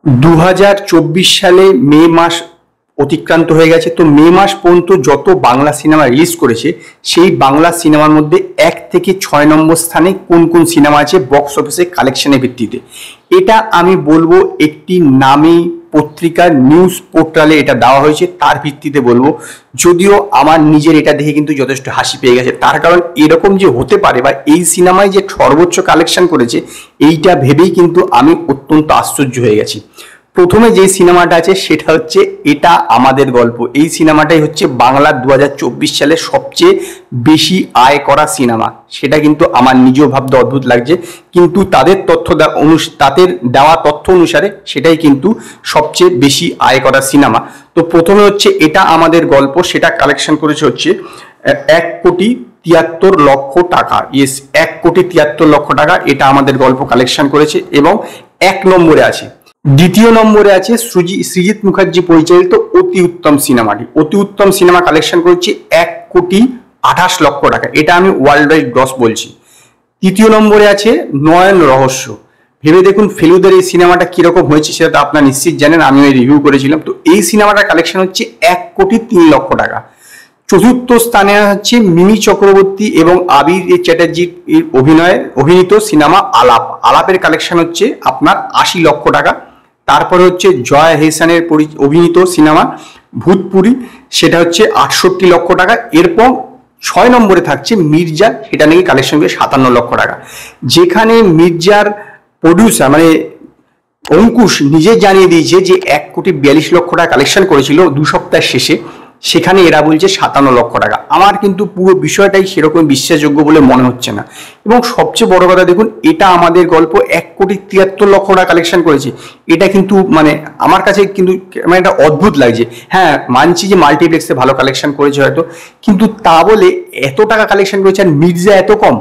2024 সালে মে মাস অতিক্রান্ত হয়ে গেছে। তো মে মাস পর্যন্ত যত বাংলা সিনেমা রিলিজ করেছে সেই বাংলা সিনেমার মধ্যে 1 থেকে 6 নম্বর স্থানে কোন কোন সিনেমা আছে বক্স অফিসে কালেকশনের ভিত্তিতে, এটা আমি বলবো একটি নামী পত্রিকার নিউজ পোর্টালে এটা দেওয়া হয়েছে, তার ভিত্তিতে বলবো। যদিও আমার নিজের এটা দেখে কিন্তু যথেষ্ট হাসি পেয়ে গেছে, তার কারণ এরকম যে হতে পারে বা এই সিনেমায় যে সর্বোচ্চ কালেকশন করেছে এইটা ভেবেই কিন্তু আমি অত্যন্ত আশ্চর্য হয়ে গেছি। প্রথমে যে সিনেমাটা আছে সেটা হচ্ছে এটা আমাদের গল্প। এই সিনেমাটাই হচ্ছে বাংলা 2024 সালে সবচেয়ে বেশি আয় করা সিনেমা। সেটা কিন্তু আমার নিজেও ভাবতে অদ্ভুত লাগছে, কিন্তু তাদের দেওয়া তথ্য অনুসারে সেটাই কিন্তু সবচেয়ে বেশি আয় করা সিনেমা। তো প্রথমে হচ্ছে এটা আমাদের গল্প, সেটা কালেকশন করেছে হচ্ছে 1,73,00,000 টাকা। ইয়েস, 1,73,00,000 টাকা এটা আমাদের গল্প কালেকশন করেছে এবং 1 নম্বরে আছে। দ্বিতীয় নম্বরে আছে সৃজিত মুখার্জি পরিচালিত অতি উত্তম সিনেমাটি। অতি উত্তম সিনেমা কালেকশন করেছে 1,28,00,000 টাকা, এটা আমি ওয়ার্ল্ড ওয়াইড গ্রস বলছি। তৃতীয় নম্বরে আছে নয়ন রহস্য। ভেবে দেখুন ফেলুদার এই সিনেমাটা কিরকম হয়েছে সেটা তো আপনারা নিশ্চিত জানেন, আমিও রিভিউ করেছিলাম। তো এই সিনেমাটা কালেকশন হচ্ছে 1,03,00,000 টাকা। চতুর্থ স্থানে হচ্ছে মিমি চক্রবর্তী এবং আবির চ্যাটার্জির অভিনীত সিনেমা আলাপের কালেকশন হচ্ছে আপনার 80,00,000 টাকা। তারপরে হচ্ছে জয়া হেসানের অভিনীত সিনেমা ভূতপুরি, সেটা হচ্ছে 68,00,000 টাকা। এরপর 6 নম্বরে থাকছে মির্জা, সেটা নাকি কালেকশন করে 57,00,000 টাকা। যেখানে মির্জার প্রডিউসার মানে অঙ্কুশ নিজে জানিয়ে দিয়েছে যে 1,42,00,000 টাকা কালেকশন করেছিল 2 সপ্তাহের শেষে, সেখানে এরা বলছে 57,00,000 টাকা। আমার কিন্তু পুরো বিষয়টাই সেরকম বিশ্বাসযোগ্য বলে মনে হচ্ছে না। এবং সবচেয়ে বড় কথা দেখুন, এটা আমাদের গল্প 1,73,00,000 টাকা কালেকশন করেছে। এটা কিন্তু মানে আমার কাছে কিন্তু মানে এটা অদ্ভুত লাগছে। হ্যাঁ, মানছি যে মাল্টিপ্লেক্সে ভালো কালেকশন করেছে হয়তো, কিন্তু তা বলে এত টাকা কালেকশন করেছে আর মির্জা এত কম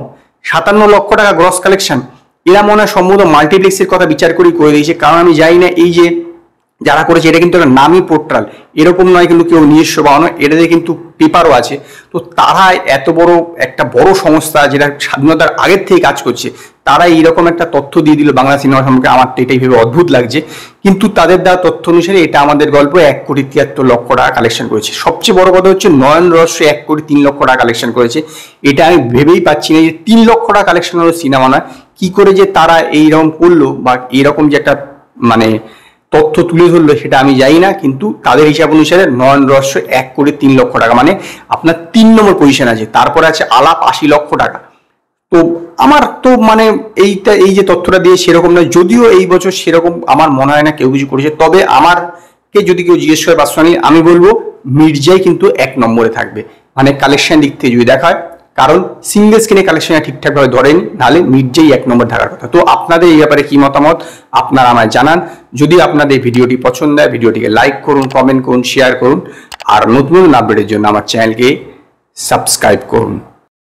57,00,000 টাকা গ্রস কালেকশন। এরা মনে হয় সম্ভবত মাল্টিপ্লেক্সের কথা বিচার করেই করে দিয়েছে, কারণ আমি জানি না এই যে যারা করেছে এটা কিন্তু একটা নামী পোর্টাল, এরকম নয় কিন্তু কেউ নিজস্ব বানানো, এটাতে কিন্তু পেপারও আছে। তো তারা এত বড় একটা বড় সংস্থা যেটা স্বাধীনতার আগের থেকে কাজ করছে, তারা এইরকম একটা তথ্য দিয়ে দিল বাংলা সিনেমা সম্পর্কে, আমার তো এটাই ভেবে অদ্ভুত লাগছে। কিন্তু তাদের দেওয়া তথ্য অনুসারে এটা আমাদের গল্প 1,73,00,000 টাকা কালেকশন করেছে। সবচেয়ে বড় কথা হচ্ছে নয়ন রহস্য 1,03,00,000 টাকা কালেকশন করেছে। এটা আমি ভেবেই পাচ্ছি না যে 3,00,000 টাকা কালেকশন হলো সিনেমা নয়, কি করে যে তারা এইরকম করলো বা এইরকম যে একটা মানে তথ্য তুলে ধরলো সেটা আমি জানি না। কিন্তু তাদের হিসাব অনুসারে নয়ন রহস্য 1,03,00,000 টাকা, মানে আপনার 3 নম্বর পজিশন আছে। তারপরে আছে আলাপ 80,00,000 টাকা। তো আমার তো মানে এই যে তথ্যটা দিয়ে সেরকম নয়, যদিও এই বছর সেরকম আমার মনে হয় না কেউ কিছু করেছে। তবে আমারকে যদি কেউ জিজ্ঞেস করে পার্সোনালি, আমি বলবো মির্জাই কিন্তু 1 নম্বরে থাকবে, মানে কালেকশন দিক থেকে যদি দেখা হয়। কারণ সিঙ্গেল স্ক্রিনে কালেকশনটা ঠিকঠাকভাবে ধরেনি, নাহলে মির্জাই 1 নম্বর থাকার কথা। তো আপনাদের এই ব্যাপারে কি মতামত আপনারা আমায় জানান। যদি আপনাদের ভিডিওটি পছন্দ হয় ভিডিওটিকে লাইক করুন, কমেন্ট করুন, শেয়ার করুন, আর নতুন আপডেটের জন্য আমার চ্যানেলকে সাবস্ক্রাইব করুন।